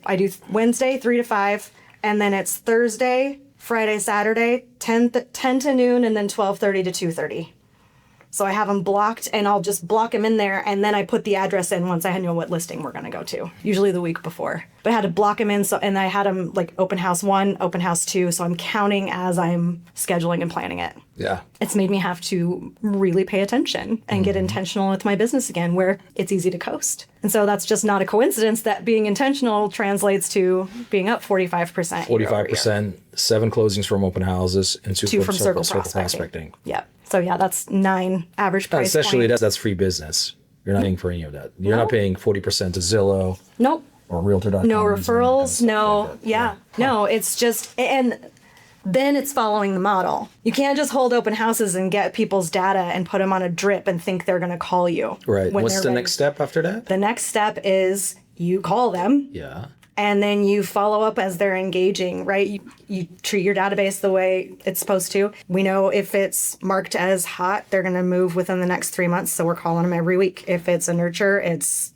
I do Wednesday, 3 to 5, and then it's Thursday, Friday, Saturday, 10 to noon, and then 12:30 to 2:30. So I have them blocked, and I'll just block them in there, and then I put the address in once I know what listing we're going to go to, usually the week before. But I had to block them in, and I had them like open house 1, open house 2, so I'm counting as I'm scheduling and planning it. Yeah. It's made me have to really pay attention and get intentional with my business again, where it's easy to coast. And so that's just not a coincidence that being intentional translates to being up 45%. 45%, 7 closings from open houses, and 2 from circle prospecting. Yeah. So yeah, that's 9 average price. Essentially, that's free business. You're not paying for any of that. You're not paying 40% to Zillow. Nope. Or Realtor.com. No referrals. No. Yeah. No, it's just, and then it's following the model. You can't just hold open houses and get people's data and put them on a drip and think they're going to call you. Right. What's the next step after that? The next step is you call them. Yeah. And then you follow up as they're engaging, right? You treat your database the way it's supposed to. We know if it's marked as hot, they're going to move within the next 3 months. So we're calling them every week. If it's a nurture, it's,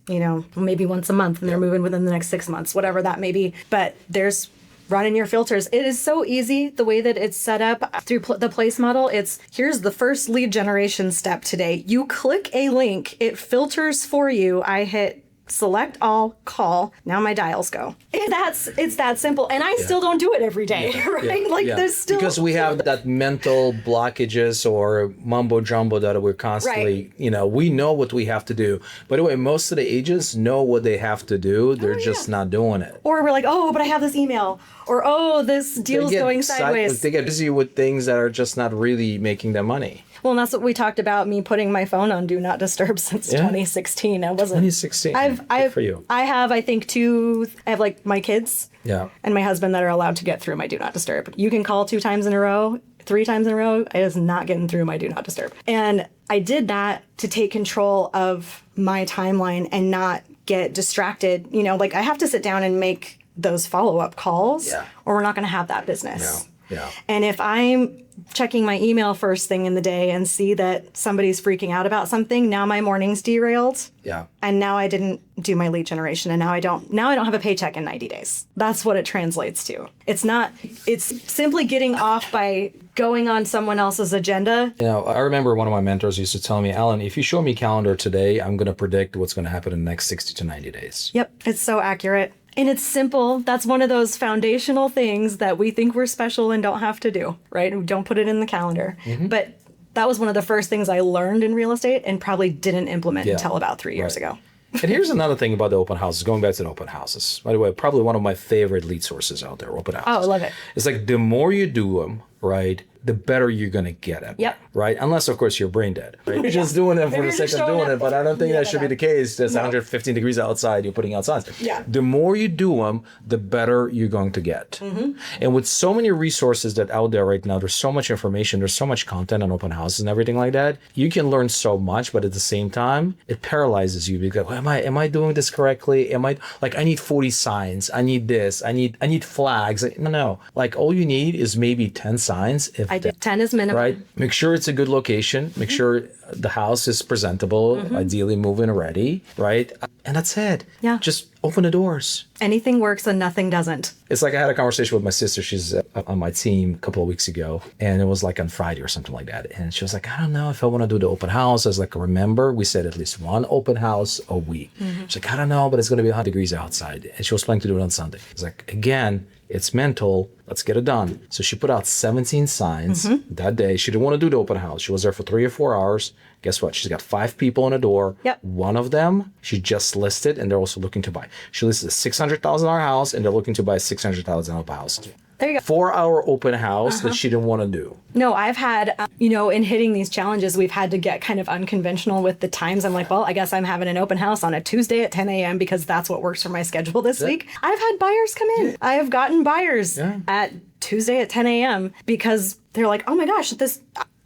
maybe once a month, and they're moving within the next 6 months, whatever that may be. But there's running your filters. It is so easy the way that it's set up through the place model. It's here's the first lead generation step today. You click a link, it filters for you. I hit select all, call. Now my dials go. It's that simple. And I still don't do it every day, right? There's still... Because we have that mental blockages or mumbo jumbo that we're constantly, we know what we have to do. By the way, most of the agents know what they have to do. They're just not doing it. Or we're like, oh, but I have this email. Or, oh, this deal's going sideways. They get busy with things that are just not really making them money. Well, and that's what we talked about, me putting my phone on Do Not Disturb since 2016. I wasn't... 2016. Good for you. I have, I think, I have like my kids and my husband that are allowed to get through my Do Not Disturb. You can call 2 times in a row, 3 times in a row. It is not getting through my Do Not Disturb. And I did that to take control of my timeline and not get distracted. I have to sit down and make those follow-up calls or we're not going to have that business. Yeah. And if I'm checking my email first thing in the day and see that somebody's freaking out about something, now my morning's derailed. Yeah. And now I didn't do my lead generation, and now I don't have a paycheck in 90 days. That's what it translates to. It's simply getting off by going on someone else's agenda. I remember one of my mentors used to tell me, Alan, if you show me calendar today, I'm going to predict what's going to happen in the next 60 to 90 days. Yep. It's so accurate. And it's simple. That's one of those foundational things that we think we're special and don't have to do, right? We don't put it in the calendar. Mm-hmm. But that was one of the first things I learned in real estate and probably didn't implement until about 3 years ago. And here's another thing about the open houses, going back to the open houses. By the way, probably one of my favorite lead sources out there, open houses. Oh, I love it. It's like the more you do them, right, the better you're going to get at it, right? Unless, of course, you're brain dead. Right? You're just doing it for the sake of doing it, but I don't think that should be the case. It's 115 degrees outside, you're putting out signs. Yeah. The more you do them, the better you're going to get. Mm-hmm. And with so many resources that out there right now, there's so much information, there's so much content on open houses and everything like that, you can learn so much, but at the same time, it paralyzes you because, well, am I doing this correctly? I need 40 signs, I need this, I need flags. No. Like all you need is maybe 10 signs signs. If I do. 10 is minimum. Right. Make sure it's a good location. Make sure the house is presentable, ideally move-in ready, right? And that's it. Yeah. Just open the doors. Anything works and nothing doesn't. It's like I had a conversation with my sister. She's on my team a couple of weeks ago, and it was like on Friday or something like that. And she was like, I don't know if I want to do the open house. I was like, remember, we said at least one open house a week. She's like, I don't know, but it's going to be 100 degrees outside. And she was planning to do it on Sunday. It's like, again, it's mental. Let's get it done. So she put out 17 signs that day. She didn't want to do the open house. She was there for 3 or 4 hours. Guess what? She's got 5 people on the door. Yep. One of them she just listed, and they're also looking to buy. She listed a $600,000 house, and they're looking to buy a $600,000 house. There you go. 4-hour open house that she didn't want to do. No, I've had, in hitting these challenges, we've had to get kind of unconventional with the times. I'm like, well, I guess I'm having an open house on a Tuesday at 10 a.m. because that's what works for my schedule this week. I've had buyers come in. I have gotten buyers at Tuesday at 10 a.m. because they're like, oh my gosh,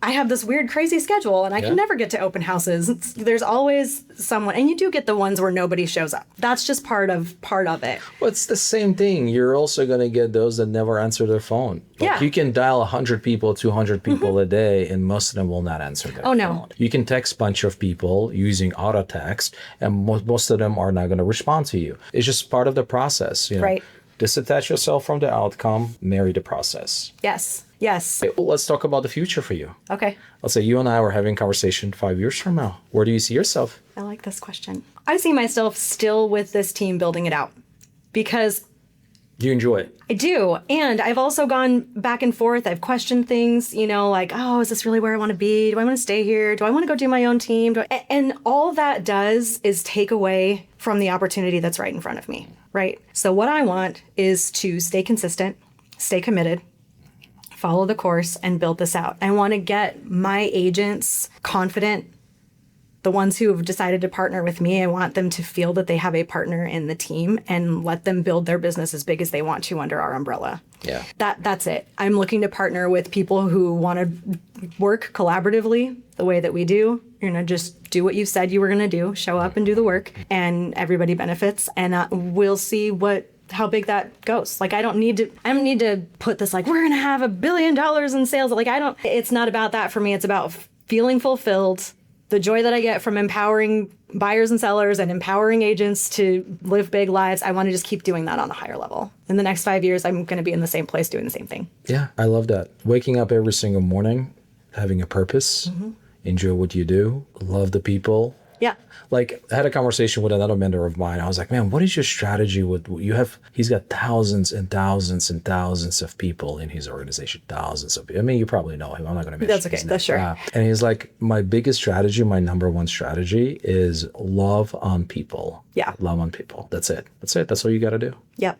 I have this weird, crazy schedule and I can never get to open houses. There's always someone, and you do get the ones where nobody shows up. That's just part of it. Well, it's the same thing. You're also going to get those that never answer their phone. Like you can dial 100 people, 200 people a day, and most of them will not answer their phone. No. You can text a bunch of people using auto text, and most of them are not going to respond to you. It's just part of the process. Right. Disattach yourself from the outcome, marry the process. Yes. Okay, well, let's talk about the future for you. Okay. Let's say you and I were having a conversation 5 years from now. Where do you see yourself? I like this question. I see myself still with this team building it out because You enjoy it. I do. And I've also gone back and forth. I've questioned things, like, oh, is this really where I want to be? Do I want to stay here? Do I want to go do my own team? And all that does is take away from the opportunity that's right in front of me, right? So what I want is to stay consistent, stay committed, follow the course, and build this out. I want to get my agents confident. The ones who have decided to partner with me, I want them to feel that they have a partner in the team and let them build their business as big as they want to under our umbrella. Yeah. That's it. I'm looking to partner with people who want to work collaboratively the way that we do. You're going to just do what you said you were going to do, show up and do the work, and everybody benefits. And we'll see how big that goes. Like, I don't need to put this like, we're going to have $1 billion in sales. Like, it's not about that for me. It's about feeling fulfilled. The joy that I get from empowering buyers and sellers and empowering agents to live big lives, I want to just keep doing that on a higher level. In the next 5 years, I'm going to be in the same place doing the same thing. Yeah, I love that. Waking up every single morning, having a purpose, enjoy what you do, love the people. Yeah. Like, I had a conversation with another mentor of mine. I was like, man, what is your strategy with you have? He's got thousands and thousands and thousands of people in his organization. Thousands of people. I mean, you probably know him. I'm not going to mention That's okay. his name. That's sure. And he's like, my biggest strategy, my number one strategy is love on people. Yeah. Love on people. That's it. That's it. That's all you got to do. Yep.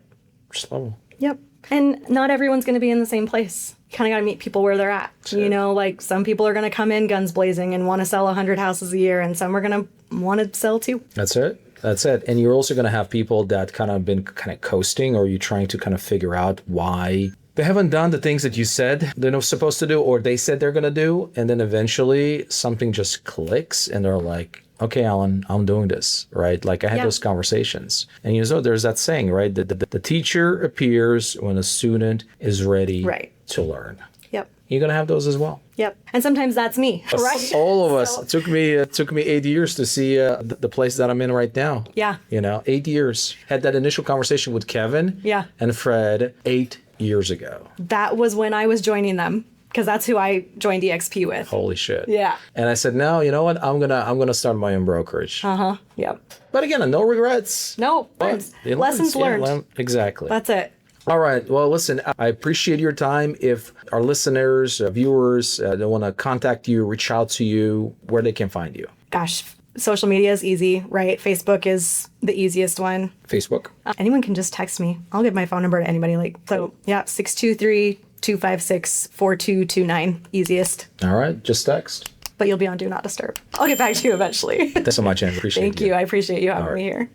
Just love them. Yep. And not everyone's going to be in the same place. You kind of got to meet people where they're at. Sure. Like, some people are going to come in guns blazing and want to sell 100 houses a year, and some are going to want to sell 2. That's it. That's it. And you're also going to have people that kind of been kind of coasting, or you're trying to kind of figure out why they haven't done the things that you said they're supposed to do, or they said they're going to do. And then eventually something just clicks and they're like, okay, Alan, I'm doing this, right? Like, I had those conversations. And there's that saying, right? The teacher appears when a student is ready to learn. Yep. You're going to have those as well. Yep. And sometimes that's me, right? All of us. It took me 8 years to see the place that I'm in right now. Yeah. 8 years. Had that initial conversation with Kevin and Fred 8 years ago. That was when I was joining them, because that's who I joined EXP with. Holy shit. Yeah. And I said, no, you know what? I'm gonna start my own brokerage. Yep. But again, no regrets. No. Lessons learned. Exactly. That's it. All right. Well, listen, I appreciate your time. If our listeners, viewers, they want to contact you, reach out to you, where they can find you. Gosh, social media is easy, right? Facebook is the easiest one. Facebook? Anyone can just text me. I'll give my phone number to anybody. 623-256-4229. Easiest. All right. Just text. But you'll be on Do Not Disturb. I'll get back to you eventually. Thanks so much, Andrea. Appreciate it. Thank you. I appreciate you having me here.